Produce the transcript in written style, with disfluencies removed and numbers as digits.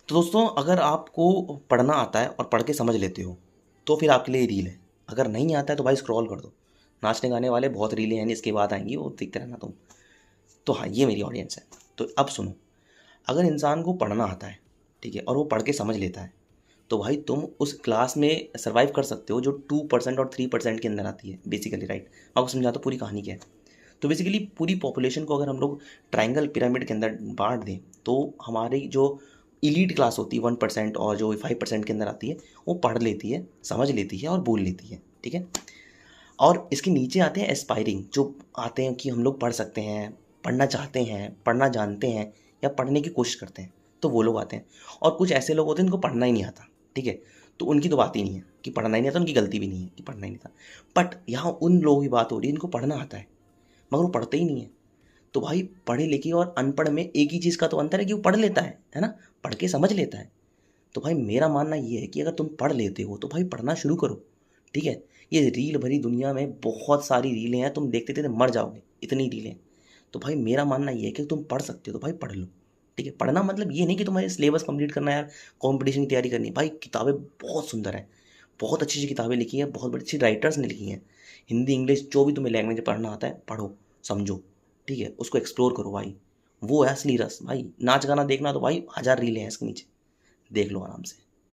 तो दोस्तों, अगर आपको पढ़ना आता है और पढ़ के समझ लेते हो तो फिर आपके लिए रील है। अगर नहीं आता है तो भाई स्क्रॉल कर दो। नाचने गाने वाले बहुत रीलें हैं, इसके बाद आएंगी, वो देखते रहना तुम। तो हाँ, ये मेरी ऑडियंस है। तो अब सुनो, अगर इंसान को पढ़ना आता है, ठीक है, और वो पढ़ के समझ लेता है, तो भाई तुम उस क्लास में सर्वाइव कर सकते हो जो 2% और 3% के अंदर आती है बेसिकली, राइट। मैं आपको समझाता हूँ पूरी कहानी क्या है। तो बेसिकली पूरी पॉपुलेशन को अगर हम लोग ट्रायंगल पिरामिड के अंदर बांट दें, तो हमारी जो इलीट क्लास होती है 1% और जो 5% के अंदर आती है, वो पढ़ लेती है, समझ लेती है और बोल लेती है, ठीक है। और इसके नीचे आते हैं एस्पायरिंग, जो आते हैं कि हम लोग पढ़ सकते हैं, पढ़ना चाहते हैं, पढ़ना जानते हैं या पढ़ने की कोशिश करते हैं, तो वो लोग आते हैं। और कुछ ऐसे लोग होते हैं जिनको पढ़ना ही नहीं आता, ठीक है। तो उनकी तो बात ही नहीं है कि पढ़ना ही नहीं आता, उनकी गलती भी नहीं है कि पढ़ना ही नहीं था। बट यहाँ उन लोगों की बात हो रही है जिनको पढ़ना आता है मगर वो पढ़ते ही नहीं है। तो भाई, पढ़े लिखे और अनपढ़ में एक ही चीज़ का तो अंतर है कि वो पढ़ लेता है ना, पढ़ के समझ लेता है। तो भाई मेरा मानना ये है कि अगर तुम पढ़ लेते हो तो भाई पढ़ना शुरू करो, ठीक है। ये रील भरी दुनिया में बहुत सारी रीलें हैं, तुम देखते देखते मर जाओगे, इतनी रीलें। तो भाई मेरा मानना ये है कि तुम पढ़ सकते हो तो भाई पढ़ लो, ठीक है। पढ़ना मतलब ये नहीं कि तुम्हारे सिलेबस कंप्लीट करना है यार, कंपटीशन की तैयारी करनी है। भाई किताबें बहुत सुंदर हैं, बहुत अच्छी अच्छी किताबें लिखी हैं, बहुत बड़ी अच्छी राइटर्स ने लिखी हैं। हिंदी इंग्लिश जो भी तुम्हें लैंग्वेज पढ़ना आता है पढ़ो, समझो, ठीक है, उसको एक्सप्लोर करो भाई। वो है असली रस भाई। नाच गाना देखना तो भाई 1000 रीलें हैं इसके नीचे, देख लो आराम से।